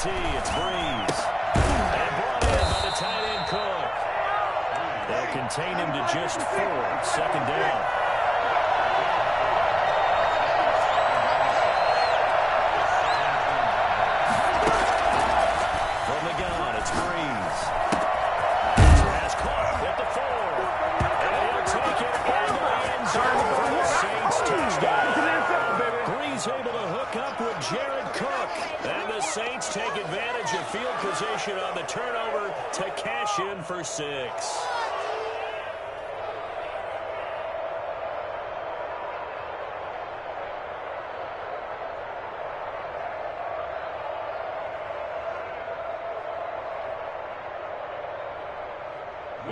PAT. It's Breeze. And brought in by the tight end Cook. They'll contain him to just 4. Second down. From the gun, it's Breeze. Has caught at the 4. And he'll take it into the end zone for the Saints touchdown. Breeze able to hook up with Jared Cook. And the Saints take advantage of field position on the turnover to cash in for 6.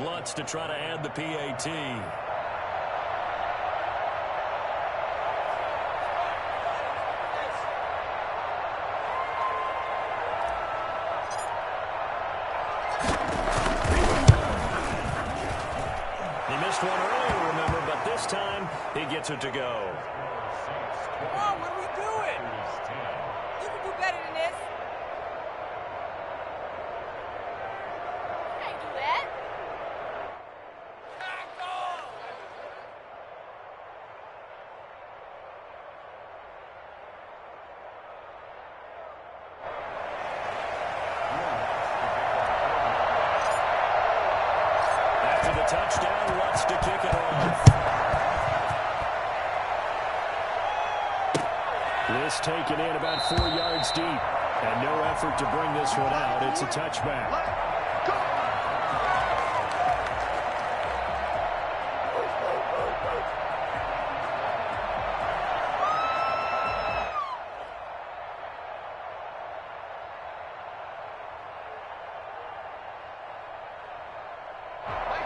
Lutz to try to add the PAT. He missed one earlier, remember, but this time he gets it to go. Come on, what are we doing? You can do better than this. Can't do that. After the touchdown, Lutz to kick it off. This taken in about 4 yards deep. And no effort to bring this one out. It's a touchback.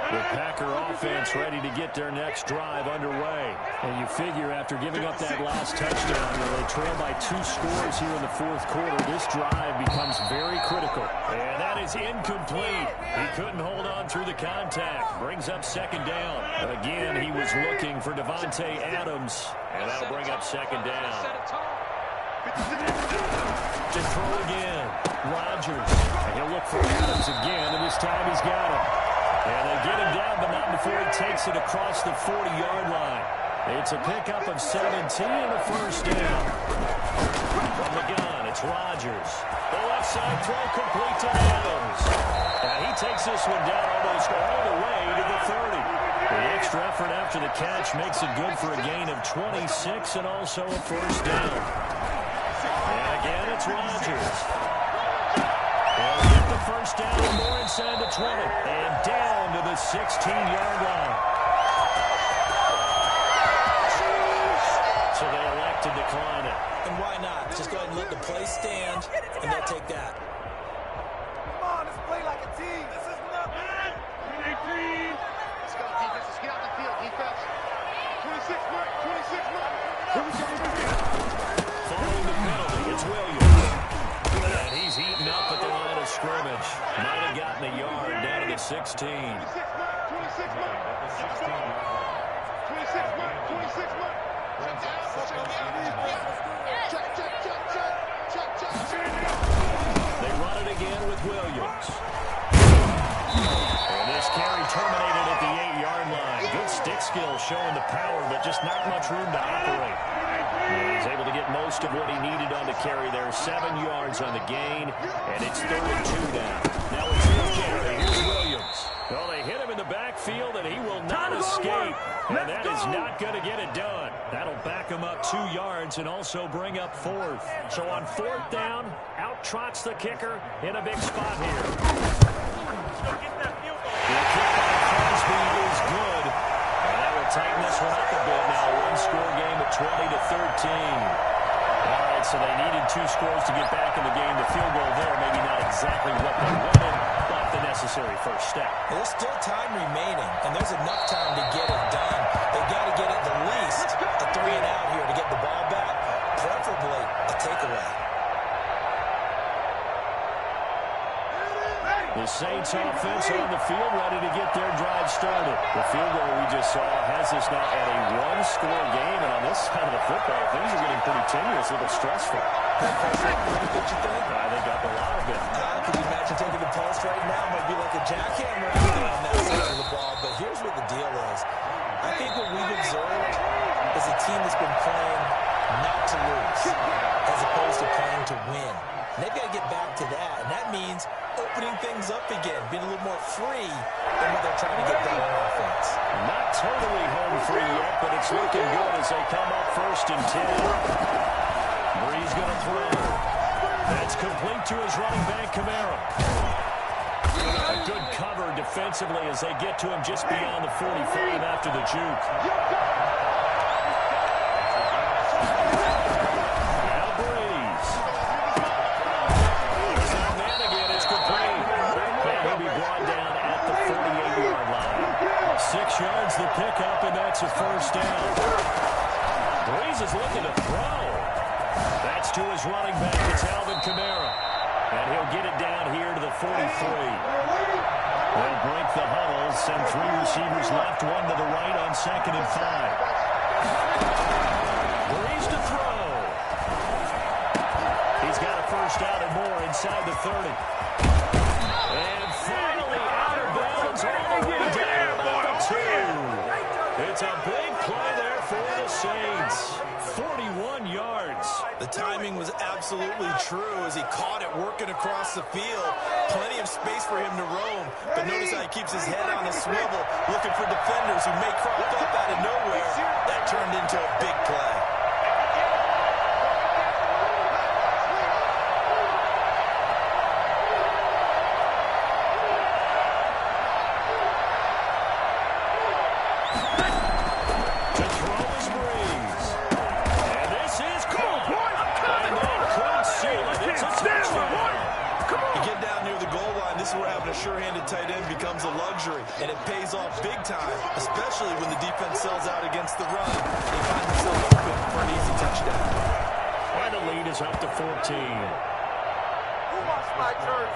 The Packer offense ready to get their next drive underway. And you figure after giving up that last touchdown, they trail by 2 scores here in the 4th quarter. This drive becomes very critical. And that is incomplete. He couldn't hold on through the contact. Brings up second down. Again, he was looking for Devontae Adams. And that'll bring up second down. To throw again. Rodgers. And he'll look for Adams again, and this time he's got him. And they get him down, but not before he takes it across the 40-yard line. It's a pickup of 17 and a first down. From the gun, it's Rodgers. The left side throw complete to Adams. And he takes this one down almost all the way to the 30. The extra effort after the catch makes it good for a gain of 26 and also a first down. And again, it's Rodgers. They'll get the first down and more inside the 20. And down to the 16-yard line. So they elect to decline it. And why not? Just go ahead and let the play stand, and they'll take that. Come on, let's play like a team. This is nothing. Let's go, defense. Let's get out the field, defense. 26 mark, 26 mark. Following the penalty, it's Williams. And he's eaten up at the line of scrimmage. Might have gotten a yard down to the 16. 26 mark, 26 mark. 26 mark, 26 mark. They run it again with Williams. And this carry terminated at the 8-yard line. Good stick skill showing the power, but just not much room to operate. He's able to get most of what he needed on the carry there. 7 yards on the gain, and it's 3rd and 2 now. Now it's his carry. Here's Williams. Well, they hit him in the backfield, and he will not escape. And that is not going to get it done. That'll back him up 2 yards and also bring up 4th. So on 4th down, out trots the kicker in a big spot here. The kick by Crosby is good. And that will tighten this one up a bit now. A one-score game at 20-13. All right, so they needed 2 scores to get back in the game. The field goal there, maybe not exactly what they wanted, but the necessary first step. There's still time remaining, and there's enough time to get it done. They've got to get at the least a 3 and out here to get the ball back, preferably a takeaway. The Saints offense on the field ready to get their drive started. The field goal we just saw has us now at a one-score game, and on this side of the football, things are getting pretty tenuous, a little stressful. What you think? I think up a lot of used to playing to win. And they've got to get back to that, and that means opening things up again, being a little more free than what they're trying to get done on offense. Not totally home free yet, but it's looking good as they come up 1st and 10. Brees going to throw. That's complete to his running back, Kamara. A good cover defensively as they get to him just beyond the 45 after the juke. Now Brees. He's on man again. It's complete. And he'll be brought down at the 48-yard line. 6 yards the pickup, and that's a 1st down. Brees is looking to throw. That's to his running back. It's Alvin Kamara. And he'll get it down here to the 43. They'll break the huddle, send 3 receivers left, 1 to the right on 2nd and 5. Brees to throw. He's got a 1st down and more inside the 30. And finally out of bounds all the way down about the 2. It's a big play there for the Saints. 41 yards. The timing was absolutely true as he caught it working across the field. Plenty of space for him to roam. But notice how he keeps his head on a swivel, looking for defenders who may crop up out of nowhere. That turned into a big play. Sure-handed tight end becomes a luxury, and it pays off big time, especially when the defense sells out against the run. They find themselves open for an easy touchdown. And the lead is up to 14. Who wants my jersey?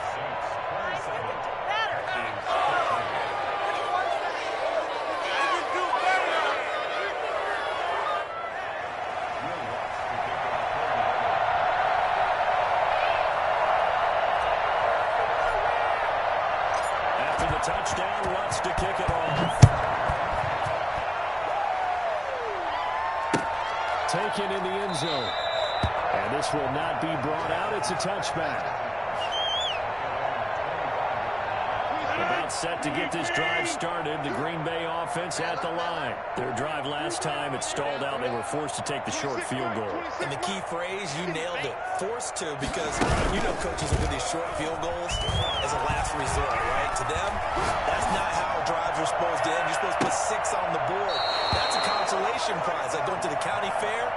Touchdown, wants to kick it off. Taken in the end zone. And this will not be brought out. It's a touchback. About set to get this drive started. The Green Bay offense at the line. Their drive last time, it stalled out. They were forced to take the short field goal. And the key phrase, you nailed it. Forced to, because you know coaches look at these short field goals as a last resort, right? To them, that's not how drives are supposed to end. You're supposed to put 6 on the board. That's a consolation prize. Like going to the county fair,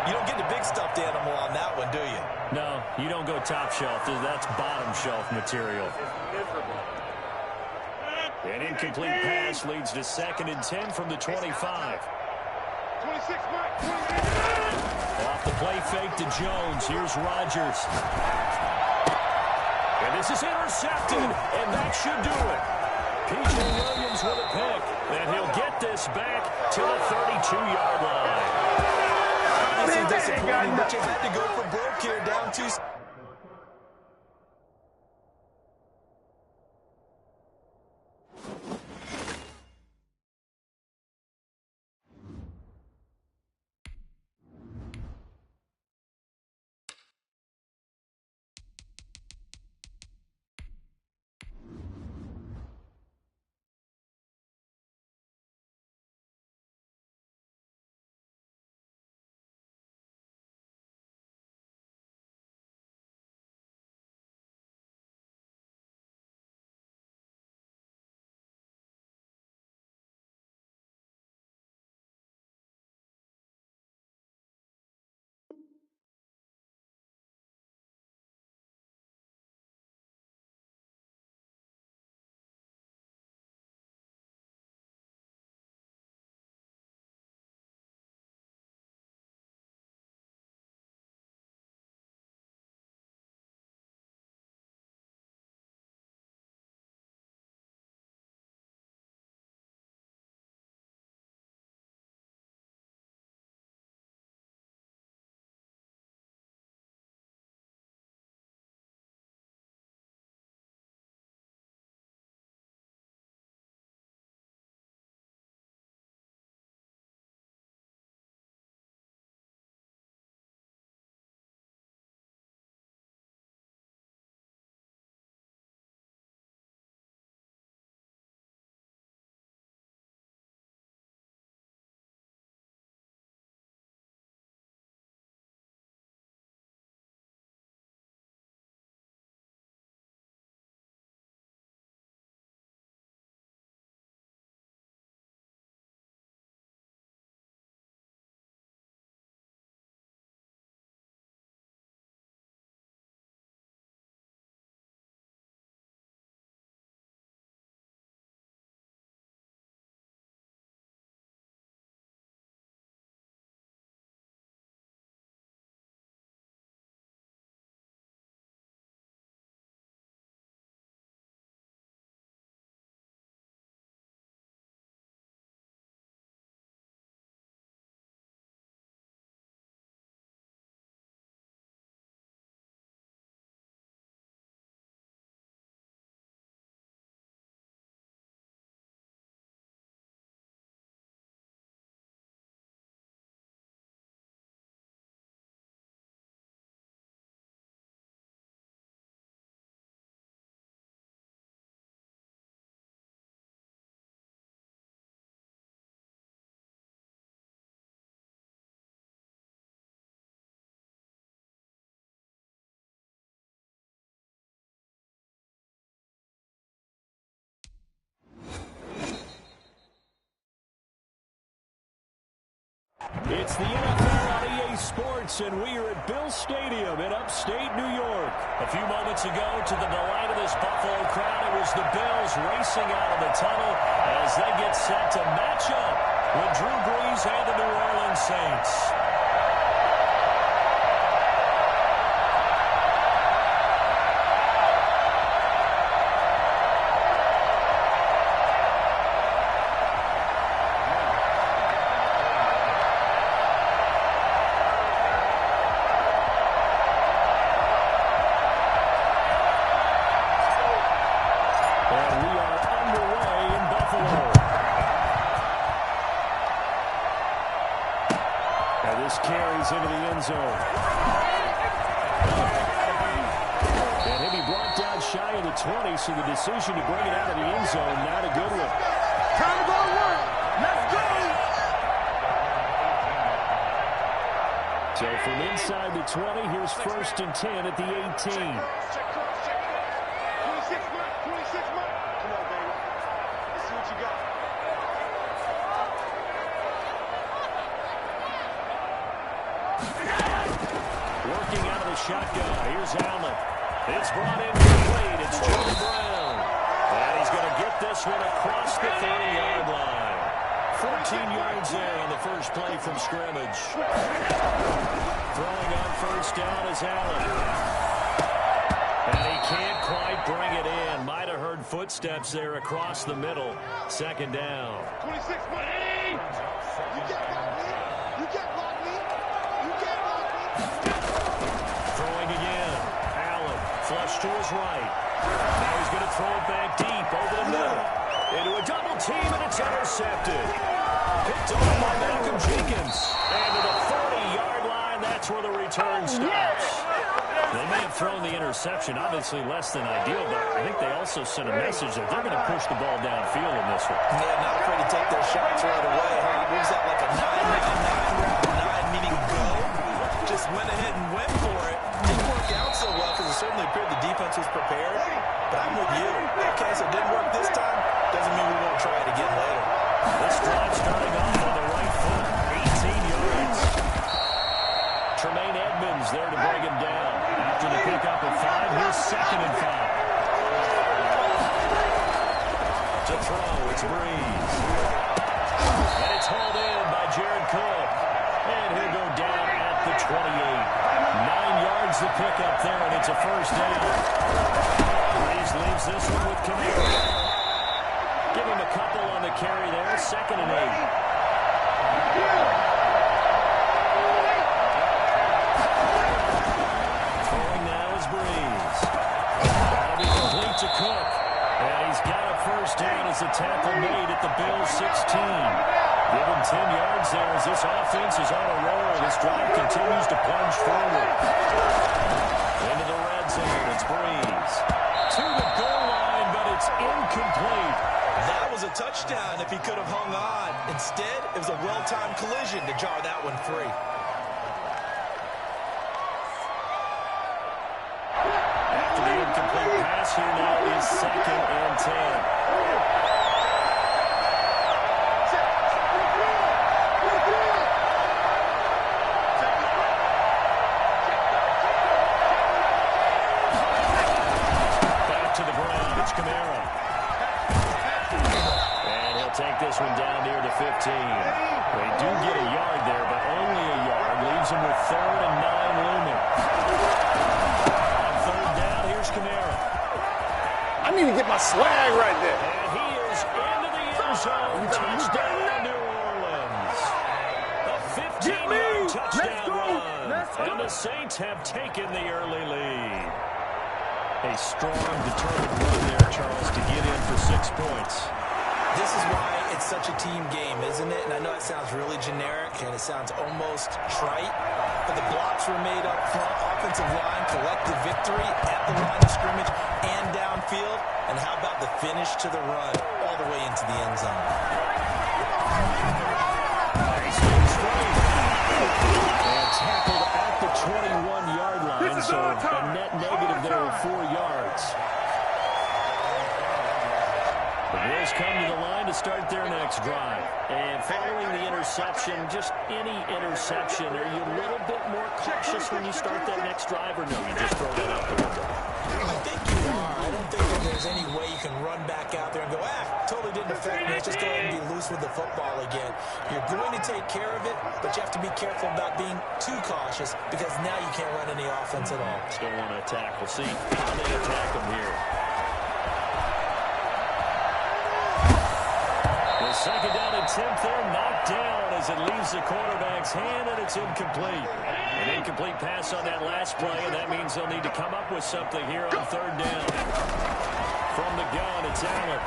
you don't get the big stuffed animal on that one, do you? No, you don't go top shelf. That's bottom shelf material. An incomplete pass leads to 2nd and 10 from the 25. 26 back. Off the play fake to Jones. Here's Rodgers. And this is intercepted, and that should do it. P.J. Williams with a pick, and he'll get this back to the 32-yard line. Obviously disappointing, but you had to go for broke here, down 2. It's the NFL on EA Sports, and we are at Bill Stadium in upstate New York. A few moments ago, to the delight of this Buffalo crowd, it was the Bills racing out of the tunnel as they get set to match up with Drew Brees and the New Orleans Saints. Carries into the end zone. And he'll be brought down shy of the 20, so the decision to bring it out of the end zone, not a good one. Time to go to work. Let's go. So from inside the 20, here's 1st and 10 at the 18. Check. 26 mark. 26 mark. Come on, baby. Let's see what you got. Working out of the shotgun. Here's Allen. It's brought in complete. It's Joe Brown. And he's going to get this one across the 30-yard line. 14 yards there on the first play from scrimmage. Throwing on 1st down is Allen. And he can't quite bring it in. Might have heard footsteps there across the middle. 2nd down. 26 mark. You get blocked, man. You get blocked, man. You get blocked, man. Throwing again. Allen, flush to his right. Now he's going to throw it back deep over the middle. Into a double team, and it's intercepted. Picked off by Malcolm Jenkins. And to the 40-yard line, that's where the return stops. They may have thrown the interception, obviously less than ideal, but I think they also sent a message that they're going to push the ball downfield in this one. Yeah, not afraid to take their shots right away. He moves out like a 9-9 meaning go. Just went ahead and went for it. Didn't work out so well because it certainly appeared the defense was prepared. But I'm with you. Okay, so it didn't work this time. Doesn't mean we won't try it again later. This drive starting off on the right foot. 18 yards. Tremaine Edmonds there to bring him down. After the pickup of 5, here's 2nd and 5. To throw, it's Brees. And it's hauled in by Jared Cook. And he'll go down at the 28. 9 yards to pick up there, and it's a 1st down. Brees leaves this one with Camara. Give him a couple on the carry there. 2nd and 8. To Cook, and he's got a 1st down as the tackle made at the Bills' 16. Give him 10 yards there as this offense is on a roll. This drive continues to plunge forward. Into the red zone, it's Brees. To the goal line, but it's incomplete. That was a touchdown if he could have hung on. Instead, it was a well-timed collision to jar that one free. Incomplete pass here now is 2nd and 10. Back to the ground. It's Camara. And he'll take this one down near the 15. They do get a yard there, but only a yard. Leaves him with 3rd and 9 looming. Camara. I need to get my swag right there. And he is into the end zone. Touchdown, New Orleans. A 15-yard touchdown run. And the Saints have taken the early lead. A strong, determined run there, Charles, to get in for 6 points. This is why it's such a team game, isn't it? And I know it sounds really generic and it sounds almost trite, but the blocks were made up front. Offensive line, collective victory at the line of scrimmage and downfield. And how about the finish to the run all the way into the end zone? And tackled at the 21-yard line, so a net negative there of 4 yards. The Jaguars come to the line to start their next drive. And following the interception, just any interception, are you a little bit more cautious when you start that next drive, or no, you just throw that out the window? I think you are. I don't think that there's any way you can run back out there and go, totally didn't affect me. Let's just go ahead and be loose with the football again. You're going to take care of it, but you have to be careful about being too cautious because now you can't run any offense at all. Still want to attack. We'll see how they attack them here. The second down attempt there, knocked down as it leaves the quarterback's hand, and it's incomplete. An incomplete pass on that last play, and that means they'll need to come up with something here on third down. From the gun, it's Allen.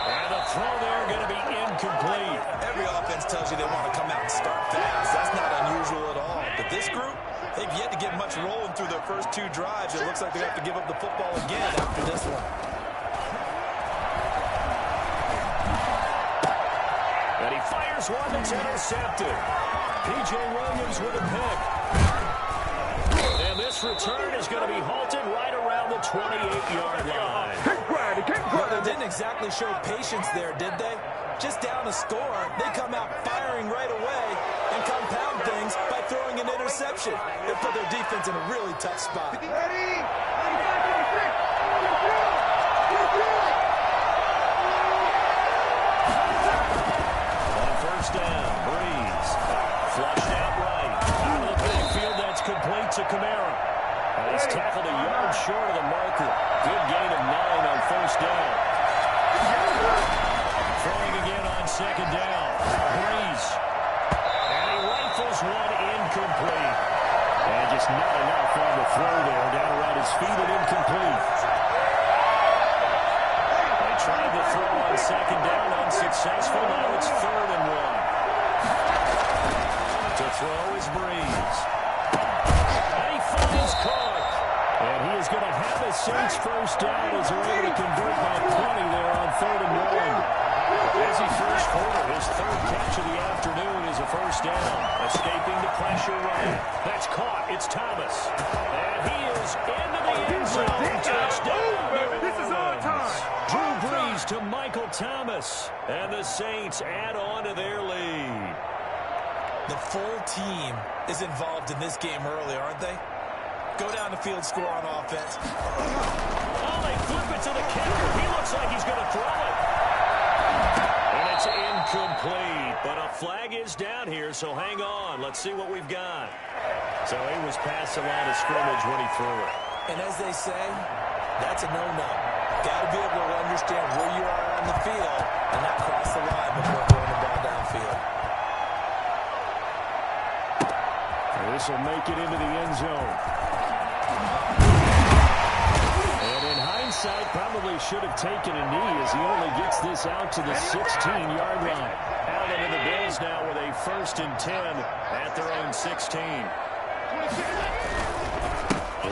And the throw there going to be incomplete. Every offense tells you they want to come out and start fast. That's not unusual at all. But this group, they've yet to get much rolling through their first two drives. It looks like they have to give up the football again after this one. And he fires one that's intercepted. P.J. Williams with a pick. And this return is going to be halted right around the 28-yard line. Well, they didn't exactly show patience there, did they? Just down a score, they come out firing right away and compound things by throwing an interception. They put their defense in a really tough spot. Down, Breeze, flushed out right, out of the backfield, that's complete to Kamara. And he's tackled a yard short of the marker. Good gain of 9 on first down. Throwing again on second down, Breeze. And he rifles one incomplete. And just not enough on the throw there, down around his feet and incomplete. They tried to throw on second down, unsuccessful. Now it's 3rd and 1. To throw is Breeze. And he finds Cook. And he is going to have a Saints first down as they're able to convert by 20 there on 3rd and 1. As he first quarter, his 3rd catch of the afternoon is a first down. Escaping the pressure right. That's caught. It's Thomas. And he is into the end zone. Touchdown. This is our time. Drew Brees to Michael Thomas. And the Saints add on to their lead. The full team is involved in this game early, aren't they? Go down the field, score on offense. Oh, they flip it to the kicker. He looks like he's going to throw it. And it's incomplete. But a flag is down here, so hang on. Let's see what we've got. So he was past the line of scrimmage when he threw it. And as they say, that's a no-no. Got to be able to understand where you are on the field and not cross the line before throwing the ball downfield. This will make it into the end zone. And in hindsight, probably should have taken a knee as he only gets this out to the 16-yard line. Allen and the Bills now with a 1st and 10 at their own 16.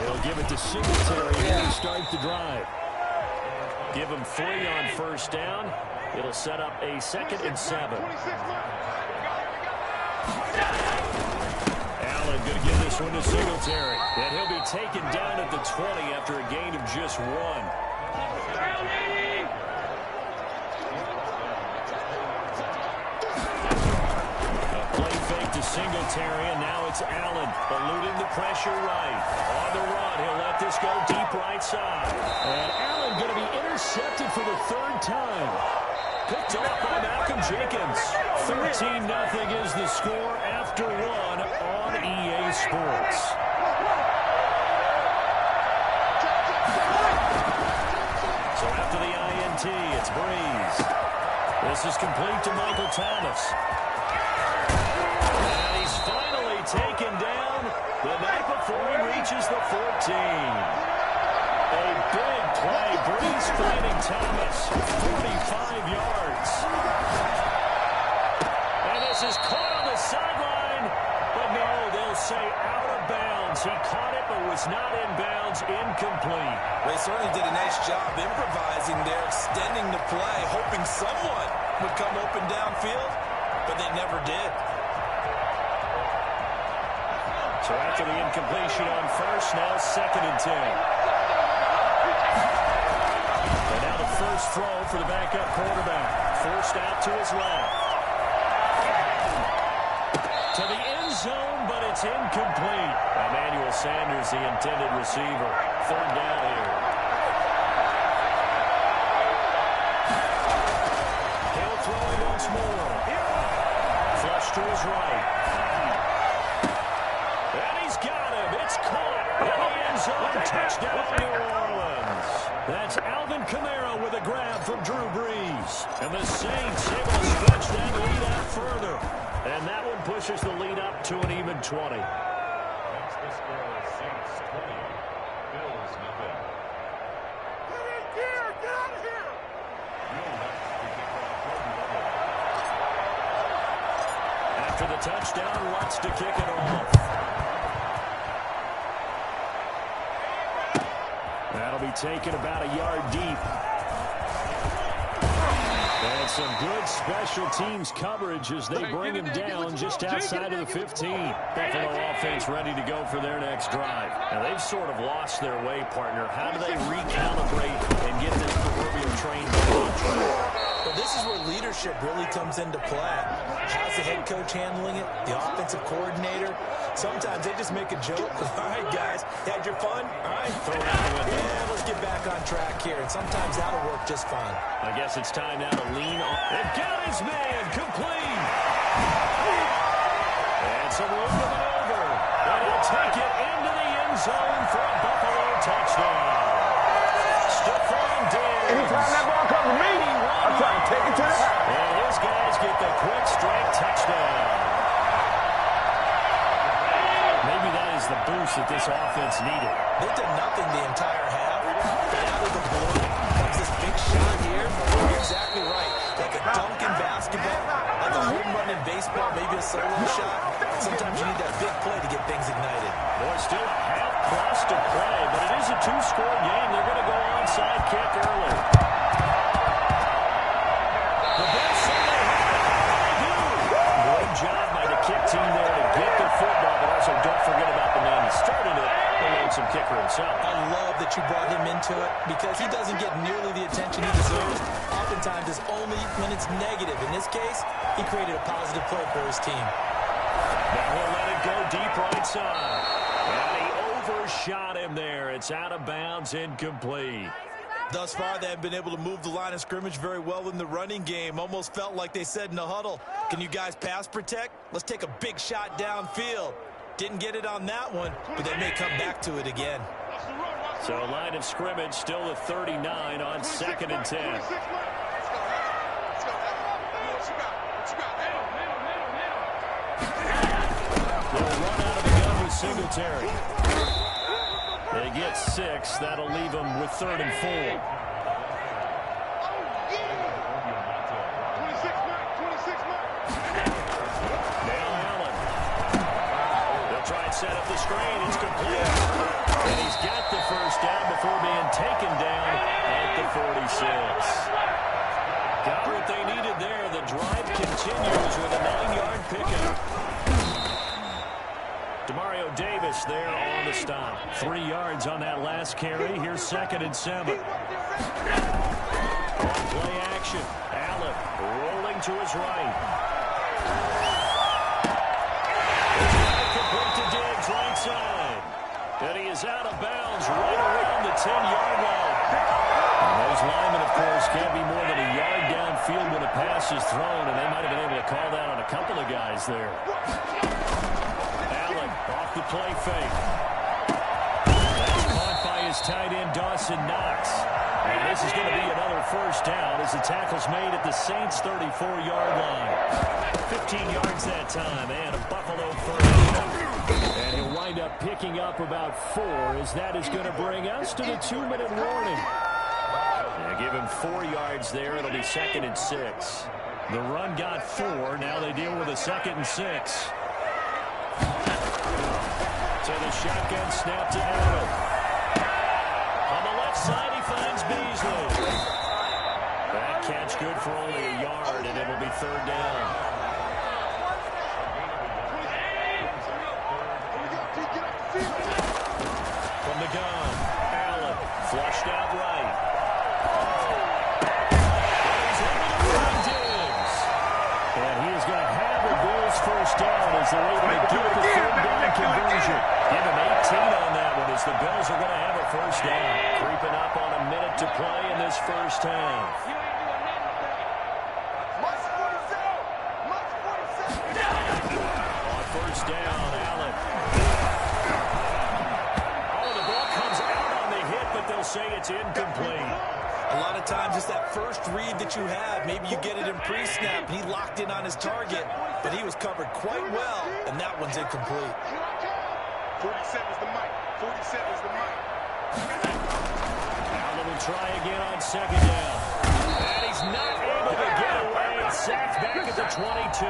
They'll give it to Singletary here to start the drive. Give him 3 on first down. It'll set up a 2nd and 7. Allen going to give this one to Singletary. And he'll be taken down at the 20 after a gain of just 1. A play fake to Singletary, and now it's Allen eluding the pressure right. On the run, he'll let this go deep right side. And Allen going to be intercepted for the 3rd time. Picked off by Malcolm Jenkins. 13-0 is the score after 1 on EA Sports. So after the INT, it's Breeze. This is complete to Michael Thomas. And he's finally taken down the night before he reaches the 14. A big play. Breeze finding Thomas. 45 yards. And this is caught on the sideline. But no, they'll say out of bounds. He caught it but was not in bounds. Incomplete. They certainly did a nice job improvising there, extending the play, hoping someone would come open downfield, but they never did. So after the incompletion on first, now 2nd and 10. And now the first throw for the backup quarterback. Forced out to his left. To the end zone, but it's incomplete. Emmanuel Sanders, the intended receiver. Third down here. He'll throw it once more. Flush to his right. And he's got him. It's caught in the end zone. Touchdown, New Orleans. That's Alvin Kamara with a grab from Drew Brees. And the Saints able to stretch that lead out further. And that one pushes the lead up to an even 20. That's the score, Saints 20, Bills nothing. Get in gear! Get out of here! After the touchdown, wants to kick it off. That'll be taken about a yard deep. And some good special teams coverage as they bring him down just outside of the 15. Buffalo offense ready to go for their next drive. Now, they've sort of lost their way, partner. How do they recalibrate and get this proverbial train back on track? Well, this is where leadership really comes into play. How's the head coach handling it? The offensive coordinator? Sometimes they just make a joke. All right, guys, had your fun? All right, Throw it out the window. yeah, let's get back on track here. And sometimes that'll work just fine. I guess it's time now to lean on. They've got his man complete. And some room to maneuver. And he'll take it into the end zone for a Buffalo touchdown. Stephon Diggs. Anytime that ball comes to me, I'm trying to take it to the house. And his guys get the quick strike touchdown. Maybe that is the boost that this offense needed. They did nothing the entire half. But out of the blue comes this big shot here. You're exactly right. Like a dunk in basketball, like a home run in baseball, maybe a solo shot. Sometimes you need that big play to get things ignited. Boy, still a half plus to play, but it is a two-score game. They're going to go onside kick early. The Bills say they have it. They do. Good job by the kick team there to get the football, but also don't forget about the man who started it, the lonesome kicker himself. I love that you brought him into it because he doesn't get nearly the attention he deserves. Oftentimes it's only when it's negative. In this case, he created a positive play for his team. Now he'll let it go deep right side. And he overshot him there. It's out of bounds, incomplete. Thus far, they have been able to move the line of scrimmage very well in the running game. Almost felt like they said in the huddle, can you guys pass protect? Let's take a big shot downfield. Didn't get it on that one, but they may come back to it again. So line of scrimmage still at 39 on 2nd and 10. They'll run out of the gun with Singletary. They get 6. That'll leave them with 3rd and 4. Now Allen. They'll try and set up the screen. It's complete. And he's got the first down before being taken down at the 46. Got what they needed there. The drive continues with a 9-yard pickup. Demario Davis there on the stop. 3 yards on that last carry. Here's 2nd and 7. Play action. Allen rolling to his right. Complete to Diggs, right side. And he is out of bounds right around the 10-yard line. And those linemen, of course, can't be more than a yard downfield when a pass is thrown, and they might have been able to call that on a couple of guys there. Allen off the play fake. That's caught by his tight end, Dawson Knox. And this is going to be another first down as the tackle's made at the Saints' 34-yard line. 15 yards that time, and a Buffalo first down. And he'll wind up picking up about 4 as that is going to bring us to the 2-minute warning. And give him 4 yards there. It'll be 2nd and 6. The run got 4. Now they deal with a 2nd and 6. To the shotgun snap to Allen. On the left side, he finds Beasley. That catch good for only a yard, and it'll be 3rd down. From the gun, Allen flushed out right. Creeping up on a minute to play in this first half. On first down, Allen. Oh, the ball comes out on the hit, but they'll say it's incomplete. A lot of times it's that first read that you have. Maybe you get it in pre-snap. He locked in on his target, but he was covered quite well, and that one's incomplete. 47's the mic. 47's the mic. Allen will try again on second down. And he's not able to get away. Sacked back at the 22.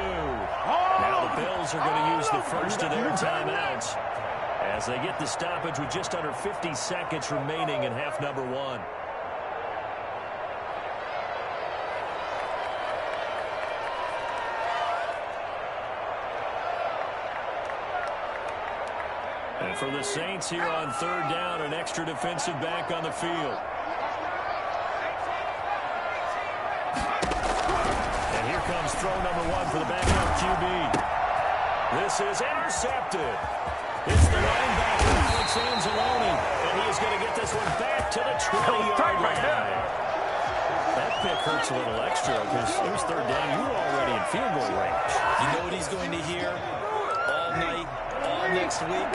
Now the Bills are going to use the first of their timeouts as they get the stoppage with just under 50 seconds remaining in half number one. And for the Saints here on third down, an extra defensive back on the field. And here comes throw number one for the backup QB. This is intercepted. It's the linebacker, Alex Anzalone, and he is going to get this one back to the 20-yard line. That pick hurts a little extra because it was third down. You were already in field goal range. You know what he's going to hear all night, all next week?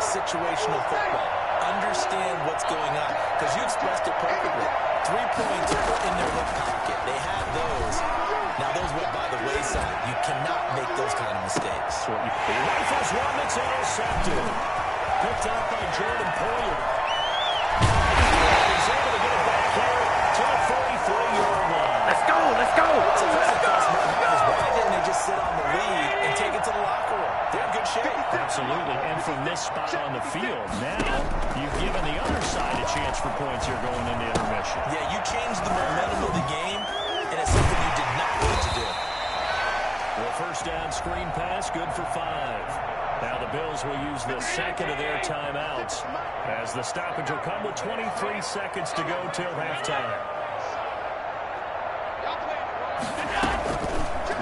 Situational football. Understand what's going on, because you expressed it perfectly. 3 points put in their hip pocket. They had those. Now those went by the wayside. You cannot make those kind of mistakes. Rifles one that's intercepted. Picked out by Jordan Poyer. He's able to get it back here to the 43-yard line. Let's go, let's go. Why didn't they just sit on the lead and take it to the locker room? They're in good shape. Absolutely, and from this spot on the field, now you've given the other side a chance for points here going into intermission. Yeah, you changed the momentum of the game, and it's something you did not need to do. Well, first down screen pass, good for 5. Now the Bills will use the second of their timeouts as the stoppage will come with 23 seconds to go till halftime.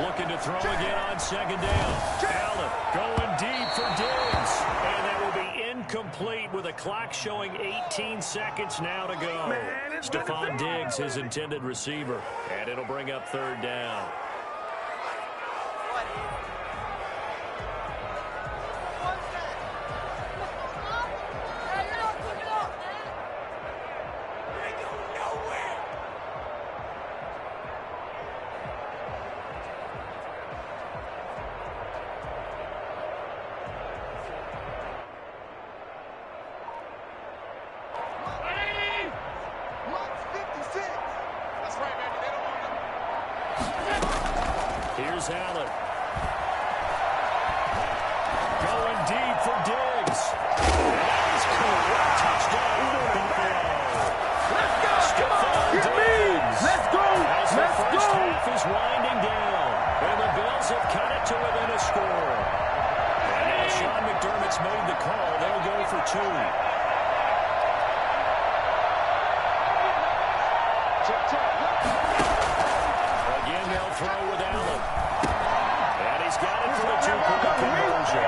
Looking to throw again on second down. Allen going deep for Diggs. And that will be incomplete with a clock showing 18 seconds now to go. Stephon Diggs, his intended receiver. And it'll bring up third down. Here's Allen. Going deep for Diggs. That is correct. Touchdown, Buffalo. Let's go, Stephon Diggs. Let's go, As the let's first go. half is winding down. And the Bills have cut it to within a score. And now Sean McDermott's made the call. They'll go for 2. Again, they'll throw with Allen. And he's got it for the 2-point conversion.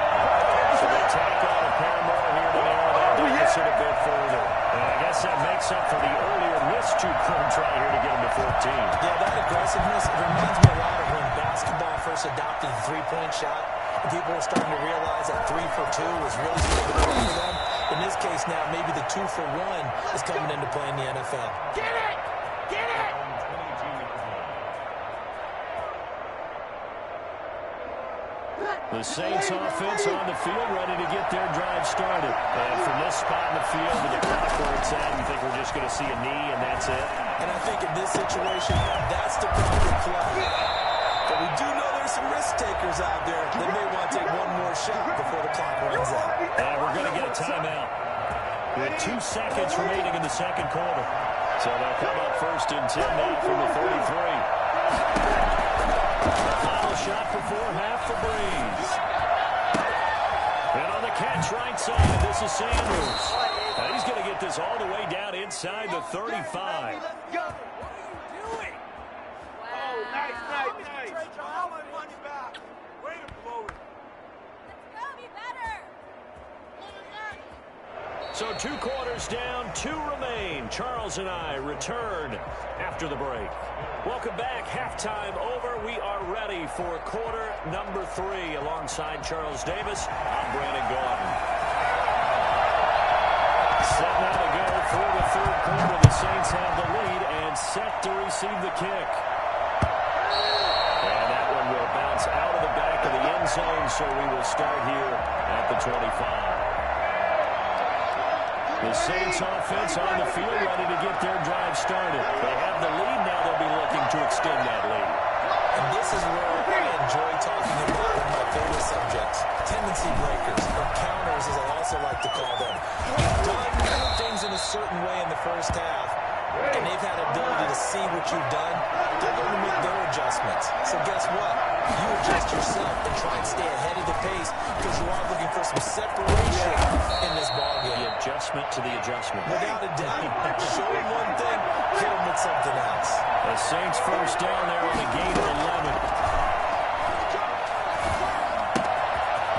So they tack on a pair more here to narrow that deficit a bit further. And I guess that makes up for the earlier missed 2-point try here to get him to 14. Yeah, that aggressiveness, it reminds me a lot of when basketball first adopted the three-point shot. And people were starting to realize that 3 for 2 was really starting to work for them. In this case now, maybe the 2 for 1 is coming into play in the NFL. Get it! Get it! The Saints offense on the field ready to get their drive started. And from this spot in the field with the clock where it's at, you think we're just going to see a knee and that's it? And I think in this situation, that's the proper play. But we do know there's some risk takers out there that may want to take one more shot before the clock runs out. And we're going to get a timeout with 2 seconds remaining in the second quarter. So they'll come up first and 10 now from the 33. Final shot before half for Breeze. And on the catch right side, this is Sanders. And he's going to get this all the way down inside the 35. What are you doing? Oh, nice. All my money back. Way to blow it. Let's go, be better. So 2 quarters down, 2 remain. Charles and I return after the break. Welcome back. Halftime over. We are ready for quarter number 3. Alongside Charles Davis, I'm Brandon Gordon. Set now to go for the 3rd quarter. The Saints have the lead and set to receive the kick. And that one will bounce out of the back of the end zone, so we will start here at the 25. The Saints offense on the field ready to get their drive started. They have the lead. Now they'll be looking to extend that lead. And this is where I enjoy talking about one of my favorite subjects, tendency breakers, or counters as I also like to call them. You've done things in a certain way in the first half, and they've had the ability to see what you've done. They're going to make their adjustments. So guess what? You adjust yourself and try and stay ahead of the pace because you are looking for some separation in this ballgame. The adjustment to the adjustment. Without a doubt. Show them one thing, hit them with something else. The Saints first down there on the gain of 11.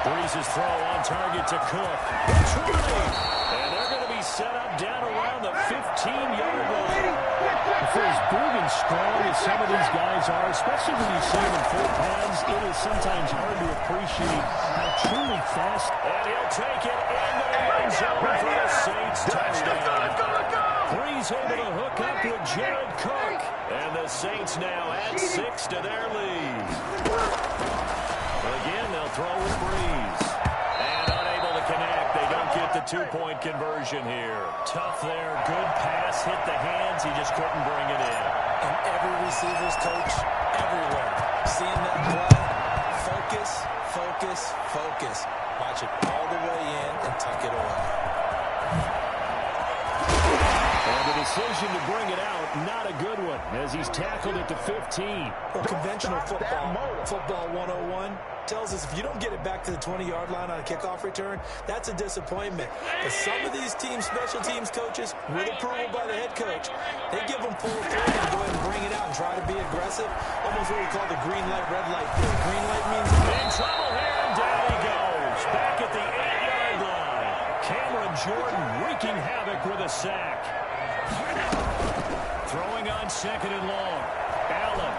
Breeze's throw on target to Cook. It's running. And they're going to be set up down around the 15-yard line. For as big and strong as some of these guys are, especially when you see them in full pads, it is sometimes hard to appreciate how truly fast. And he'll take it into the end zone for the Saints touchdown. Breeze able to hook up with Jared Cook. And the Saints now add 6 to their lead. Again, they'll throw with Breeze. And unable to connect. They don't get the 2-point conversion here. Tough there. Good pass. Hit the hands. He just couldn't bring it in. And every receiver's coach everywhere. Seeing that play, focus, focus, focus. Watch it all the way in and tuck it away. And the decision to bring it out, not a good one, as he's tackled at the 15. Well, conventional football 101 tells us if you don't get it back to the 20-yard line on a kickoff return, that's a disappointment. But some of these teams, special teams coaches, with approval by the head coach, they give them full authority to go ahead and bring it out and try to be aggressive. Almost what we call the green light, red light thing. Green light means in trouble here, and down he goes. Back at the 8-yard line. Cameron Jordan wreaking havoc with a sack. Throwing on 2nd and long. Allen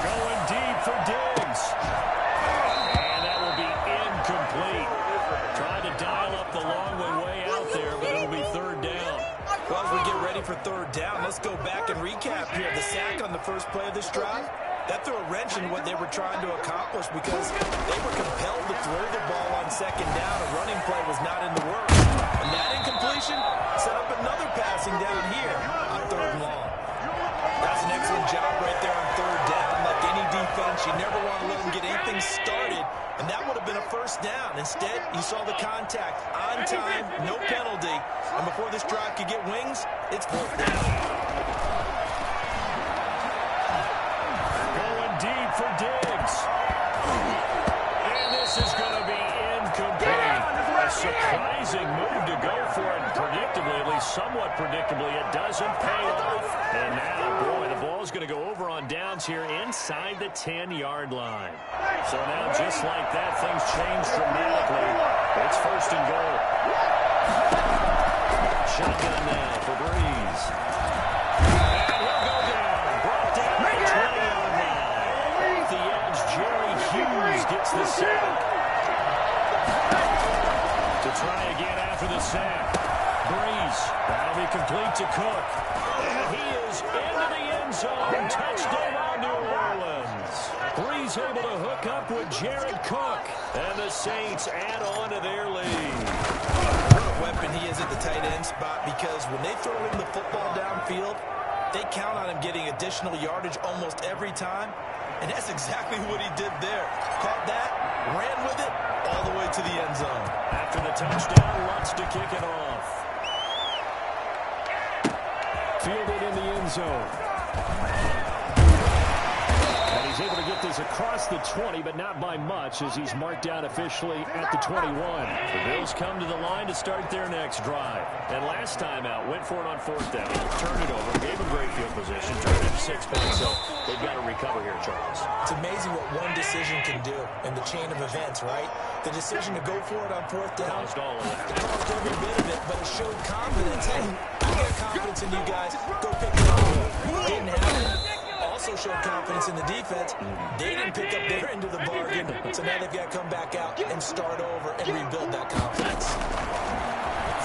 going deep for Diggs. And that will be incomplete. Trying to dial up the long way out there, but it'll be 3rd down. Well, as we get ready for 3rd down, let's go back and recap here. The sack on the first play of this drive, that threw a wrench in what they were trying to accomplish because they were compelled to throw the ball on 2nd down. A running play was not in the works. And that incompletion set up another passing down here on 3rd and long. That's an excellent job right there on 3rd down. Like any defense, you never want to let them get anything started, and that would have been a 1st down. Instead, you saw the contact on time, no penalty, and before this drive could get wings, it's 4th down. Going deep for Diggs. And this is going to be incomplete. A surprising move to go for it. Predictably, at least somewhat predictably, it doesn't pay off. And now, boy, the ball's going to go over on downs here inside the 10-yard line. So now, just like that, things change dramatically. It's 1st and goal. Shotgun now for Breeze. And he'll go down. Brought down at the 20-yard line. Off the edge, Jerry Hughes gets the sack. To try again after the sack. Breeze. That'll be complete to Cook. And he is into the end zone. Touchdown, New Orleans. Breeze able to hook up with Jared Cook. And the Saints add on to their lead. What a weapon he is at the tight end spot because when they throw him the football downfield, they count on him getting additional yardage almost every time. And that's exactly what he did there. Caught that, ran with it, all the way to the end zone. After the touchdown, wants to kick it off. Fielded in the end zone. And he's He's able to get this across the 20, but not by much as he's marked down officially at the 21. The Bills come to the line to start their next drive. And last time out, went for it on fourth down, turned it over, gave him great field position, turned it 6 points. So they've got to recover here, Charles. It's amazing what one decision can do in the chain of events, right? The decision to go for it on fourth down. Caused all of that. It caused every bit of it, but it showed confidence. Hey, I got confidence in you guys. Go pick it up. Didn't have it. Also showed confidence in the defense. They didn't pick up their end of the bargain, so now they've got to come back out and start over and rebuild that confidence.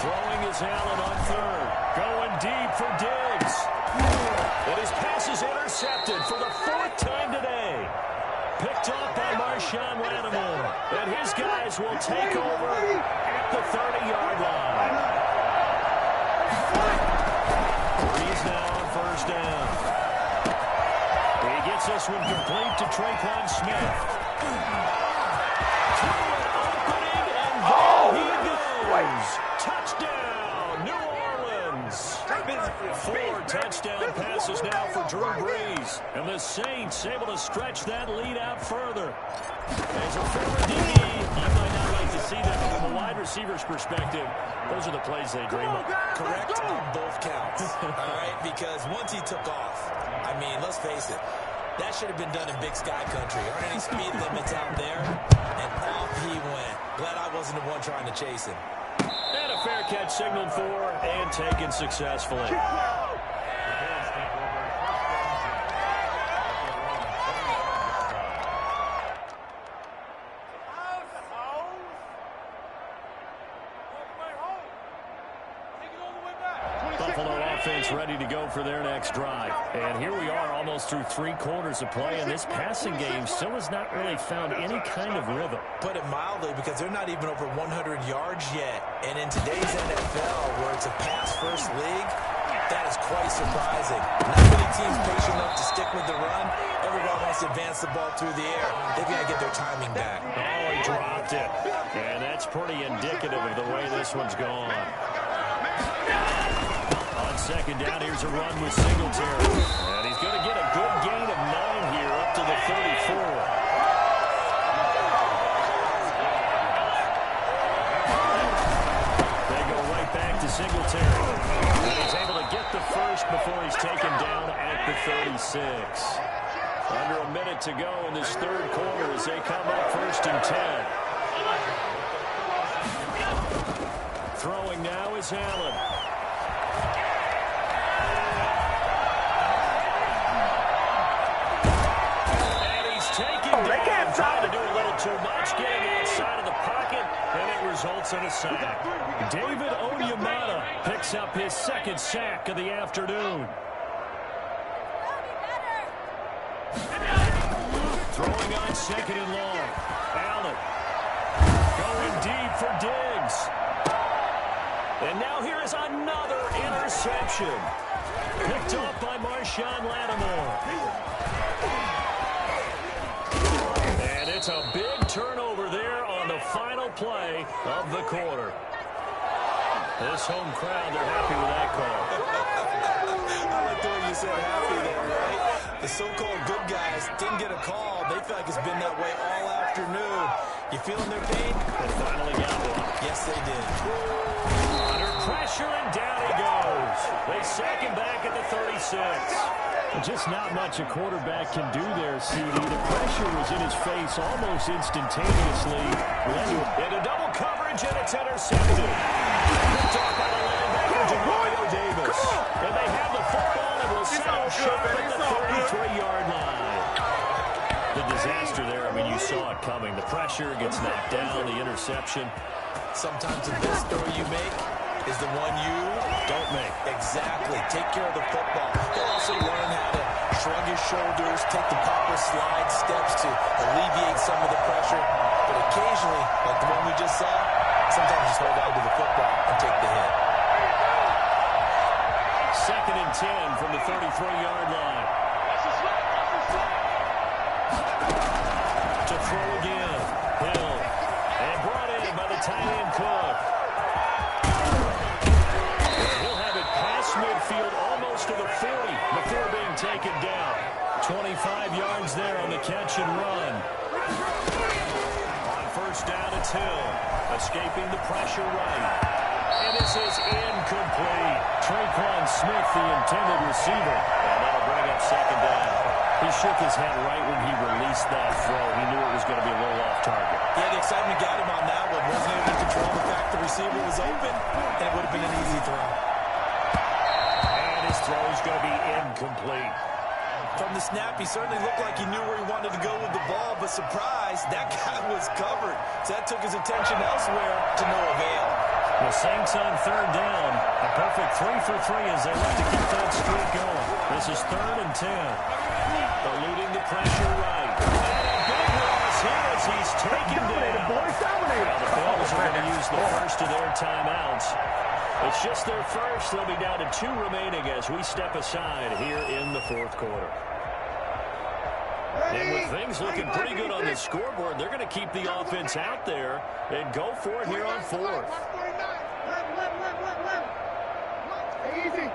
Throwing is Allen on third. Going deep for Diggs. And his pass is intercepted for the 4th time today. Picked up by Marshawn Lattimore. And his guys will take over at the 30-yard line. Breeze now on first down. He gets this one complete to Traquan Smith. Opening, and there he goes. Touchdown, New Orleans. 4 touchdown passes now for Drew Brees. And the Saints able to stretch that lead out further. As a former DB, you might not like to see that, but from a wide receiver's perspective, those are the plays they dream of. Correct on both counts, all right? Because once he took off, I mean, let's face it, that should have been done in Big Sky Country. Aren't any speed limits out there? And off he went. Glad I wasn't the one trying to chase him. And a fair catch signaled for and taken successfully. Buffalo offense ready to go for their next drive. And here we are almost through 3 quarters of play, and this passing game still has not really found any kind of rhythm. Put it mildly, because they're not even over 100 yards yet. And in today's NFL, where it's a pass-first league, that is quite surprising. Not many teams patient enough to stick with the run. Everyone wants to advance the ball through the air. They've got to get their timing back. Oh, he dropped it. And that's pretty indicative of the way this one's gone. On second down, here's a run with Singletary. And he's going to get a good gain of 9 here up to the 34. They go right back to Singletary. And he's able to get the first before he's taken down at the 36. Under a minute to go in this third quarter as they come up 1st and 10. Throwing now is Allen. And he's taken down, trying to do a little too much, getting outside of the pocket, and it results in a sack. David Onyemata picks up his 2nd sack of the afternoon. Throwing on 2nd and long. Allen going deep for Diggs. And now here is another interception. Picked up by Marshawn Lattimore. And it's a big turnover there on the final play of the quarter. This home crowd, they're happy with that call. I like the way you said happy there, right? The so-called good guys didn't get a call. They feel like it's been that way all afternoon. You feeling their pain? They finally got one. Yes, they did. Under pressure, and down he goes. They sack him back at the 36. Just not much a quarterback can do there, CD. The pressure was in his face almost instantaneously. Into double coverage, and it's intercepted. Picked off by the linebacker, Demario Davis. And they have the football and will set up shop at the 33-yard line. The disaster there, I mean, you saw it coming. The pressure gets knocked down, the interception. Sometimes the best throw you make is the one you don't make. Exactly. Take care of the football. He'll also learn how to shrug his shoulders, take the proper slide steps to alleviate some of the pressure. But occasionally, like the one we just saw, sometimes just hold on to the football and take the hit. 2nd and 10 from the 33-yard line. To throw again. Hill. And brought in by the tight end Cook. And he'll have it past midfield almost to the 40 before being taken down. 25 yards there on the catch and run. On first down, it's Hill. Escaping the pressure right. And this is incomplete. Traquan Smith, the intended receiver. And that'll bring up second down. He shook his head right when he released that throw. He knew it was going to be a little off target. Yeah, the excitement got him on that one. Wasn't able to control the fact the receiver was open, and it would have been an easy throw. And his throw's going to be incomplete. From the snap, he certainly looked like he knew where he wanted to go with the ball, but surprise, that guy was covered. So that took his attention elsewhere to no avail. The Saints on third down. A perfect 3 for 3 as they look to keep that streak going. This is 3rd and 10. Eluding the pressure right. And a big loss here as he's taken down. Now the Bills are going to use the first of their timeouts. It's just their first. They'll be down to 2 remaining as we step aside here in the 4th quarter. And with things looking pretty good on the scoreboard, they're going to keep the offense out there and go for it here on 4th. Easy.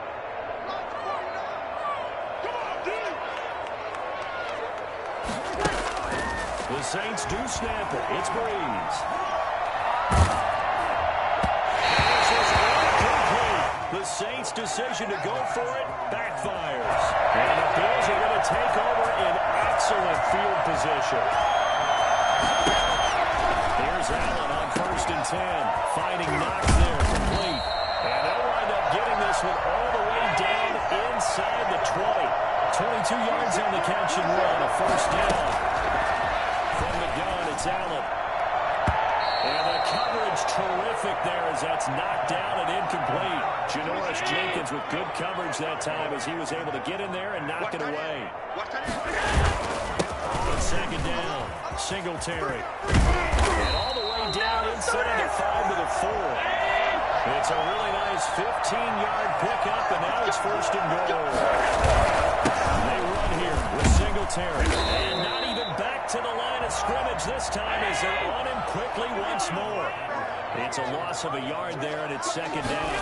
The Saints do snap it. It's Breeze. This is incomplete. The Saints' decision to go for it backfires. And the Bills are going to take over in excellent field position. Here's Allen on 1st and 10. Finding Knox there, complete. And they'll wind up getting this one all the way down inside the 20. 22 yards on the catch and run, a first down. From the gun, it's Allen. And the coverage terrific there as that's knocked down and incomplete. Janoris Jenkins with good coverage that time as he was able to get in there and knock it away. On second down, Singletary. And all the way down inside the 5 to the 4. It's a really nice 15-yard pickup, and now it's 1st and goal. They run here with Singletary. And not even back to the line of scrimmage this time as they're on him quickly once more. It's a loss of a yard there, and it's 2nd down.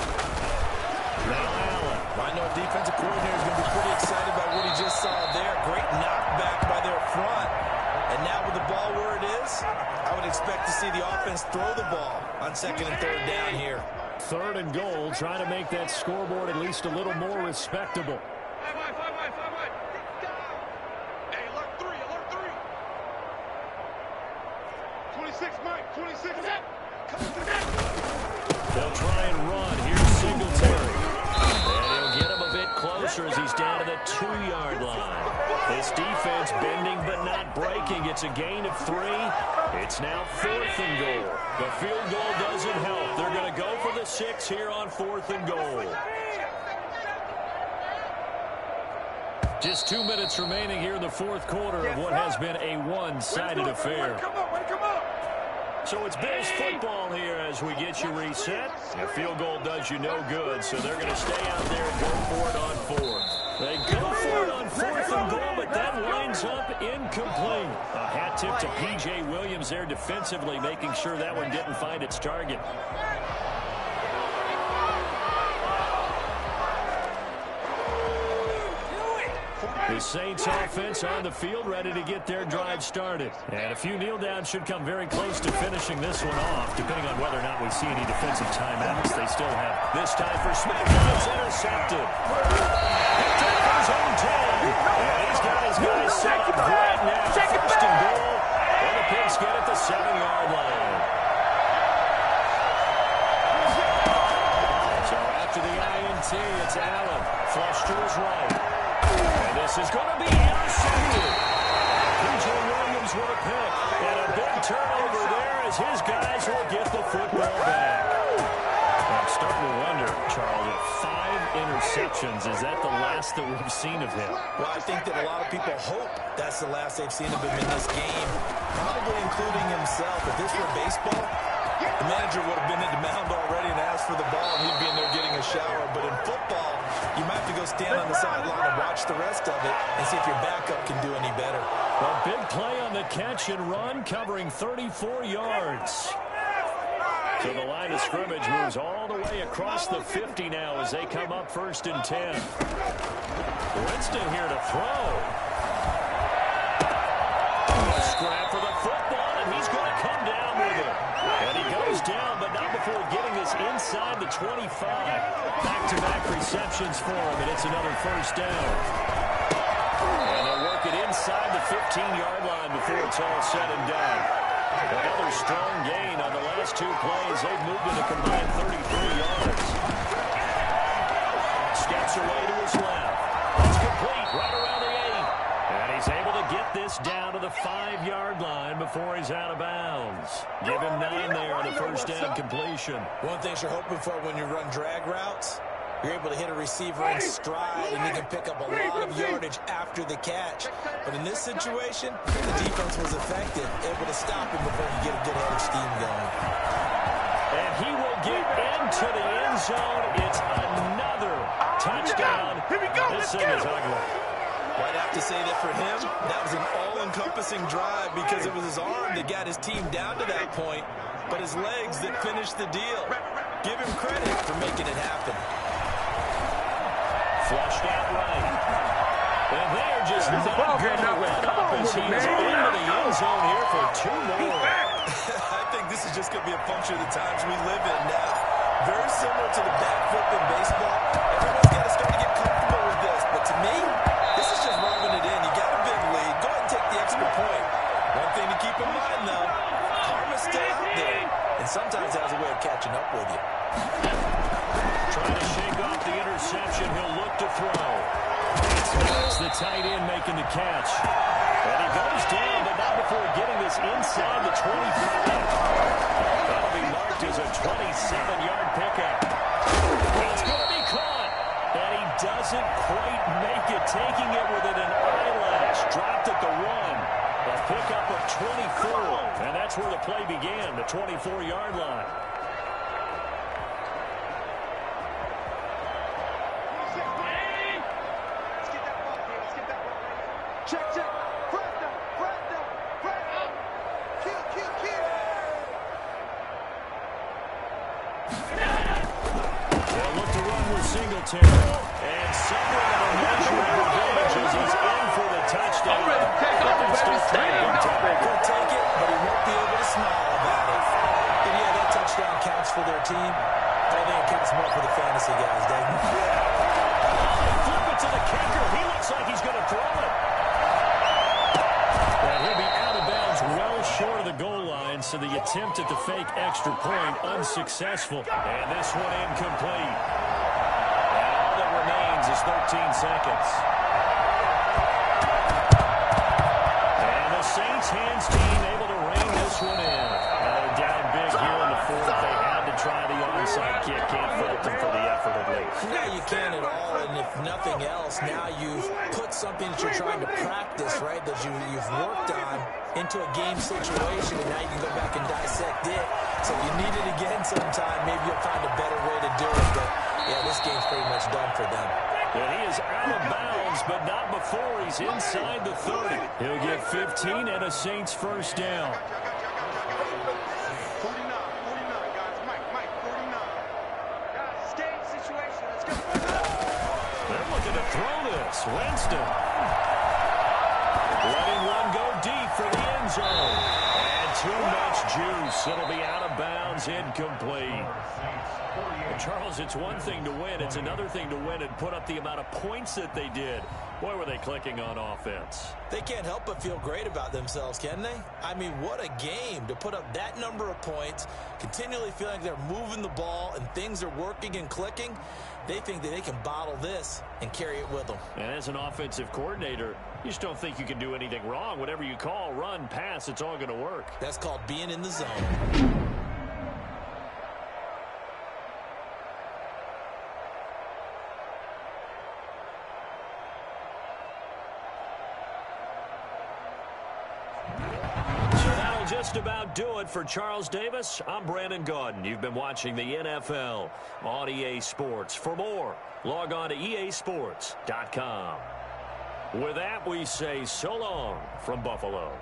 Now Allen. I know a defensive coordinator is going to be pretty excited by what he just saw there. Great knockback by their front. And now with the ball where it is, I would expect to see the offense throw the ball on 2nd and 3rd down here. 3rd and goal, trying to make that scoreboard at least a little more respectable. Hey, alert 3, alert 3. 26, Mike, 26. They'll try and run. Here's Singletary. And he'll get him a bit closer as he's down to the 2-yard line. This defense bending but not breaking. It's a gain of 3. It's now 4th and goal. The field goal doesn't help. They're going to go for the 6 here on 4th and goal. Just 2 minutes remaining here in the 4th quarter of what has been a one-sided affair. So it's Bills football here as we get you reset. A field goal does you no good, so they're going to stay out there and go for it on 4th. They go for it on 4th and goal, but that lines up incomplete. A hat tip to P.J. Williams there defensively, making sure that one didn't find its target. The Saints offense on the field, ready to get their drive started. And a few kneel downs should come very close to finishing this one off, depending on whether or not we see any defensive timeouts. They still have this time for Smith. It's intercepted. Picked up for his own 10. And he's got his guys set up right now. 1st and goal. And the Pigskin at the 7-yard line. So after the INT, it's Allen. Flush to his right. And this is going to be intercepted. P.J. Williams with a pick. And a big turnover there as his guys will get the football back. I'm starting to wonder, Charlie, 5 interceptions. Is that the last that we've seen of him? Well, I think that a lot of people hope that's the last they've seen of him in this game, probably including himself. If this were baseball, the manager would have been at the mound already and asked for the ball, and he'd be in there getting a shower. But in football, you might have to go stand on the sideline and watch the rest of it and see if your backup can do any better. A big play on the catch and run, covering 34 yards. So the line of scrimmage moves all the way across the 50 now as they come up 1st and 10. Winston here to throw. before getting this inside the 25. Back-to-back receptions for him, and it's another first down. And they'll work it inside the 15-yard line before it's all said and done. Another strong gain on the last two plays. They've moved it a combined 33 yards. Steps away to his left. It's complete right around the 8. And he's able to get this down to the 5-yard line before he's out of bounds. Give him 9 there on the first down completion. One thing you're hoping for when you run drag routes, you're able to hit a receiver in stride, and he can pick up a lot of yardage after the catch. But in this situation, the defense was effective, able to stop him before he get a good head of steam going. And he will get into the end zone. It's another touchdown. Here we go. This Let's thing get is him. ugly. I'd have to say that for him, that was an all-encompassing drive because it was his arm that got his team down to that point, but his legs that finished the deal. Give him credit for making it happen. Flushed out right. And they're just not going to let up as he is into the end zone here for 2 more. I think this is just going to be a function of the times we live in now. Very similar to the back flip in baseball. Everyone's got to start to get comfortable with this, but to me, this is just rubbing it in. You got a big lead. Go ahead and take the extra point. One thing to keep in mind, though, karma's still out there, and sometimes it has a way of catching up with you. Trying to shake off the interception. He'll look to throw. It's the tight end making the catch. And he goes down, but not before getting this inside the 25. That'll be marked as a 27-yard pickup. It's going to be caught. And he doesn't quite make it, taking it within an eyelash. Dropped at the 1. A pickup of 24. And that's where the play began, the 24-yard line. Check, check. Press down, press down, press down. Kill, kill, kill. They'll look to run with Singletary. And somewhere in a measure of revenge as he's in for the touchdown. He'll take it, but he won't be able to smile about it. And yeah, that touchdown counts for their team, but I think it counts more for the fantasy guys, doesn't it? Flip it to the kicker. He looks like he's going to throw it. And he'll be out of bounds well short of the goal line, so the attempt at the fake extra point unsuccessful. And this one incomplete. And all that remains is 13 seconds. And the Saints hands team able to rein this one in. Now they're down big here in the 4th. They had to try the onside kick. Can't fault them for the effort at least. No, you can't at all, and if nothing else, now you've put something that you're trying to practice, right, that you've worked on into a game situation, and now you can go back and dissect it. So if you need it again sometime, maybe you'll find a better way to do it, but yeah, this game's pretty much done for them. And he is out of bounds, but not before he's inside the 30. He'll get 15 and a Saints first down. 49, guys. Mike, 49. Guys, game situation. Let's go. They're looking to throw this. Winston. Letting one go deep for the end zone. And too much juice. It'll be out of bounds, incomplete. And Charles, it's one thing to win. It's another thing to win and put up the amount of points that they did. Boy, were they clicking on offense. They can't help but feel great about themselves, can they? I mean, what a game to put up that number of points, continually feeling like they're moving the ball and things are working and clicking. They think that they can bottle this and carry it with them. And as an offensive coordinator, you just don't think you can do anything wrong. Whatever you call, run, pass, it's all going to work. That's called being in the zone. Just about do it for Charles Davis. I'm Brandon Gaudin. You've been watching the NFL on EA Sports. For more, log on to easports.com. With that, we say so long from Buffalo.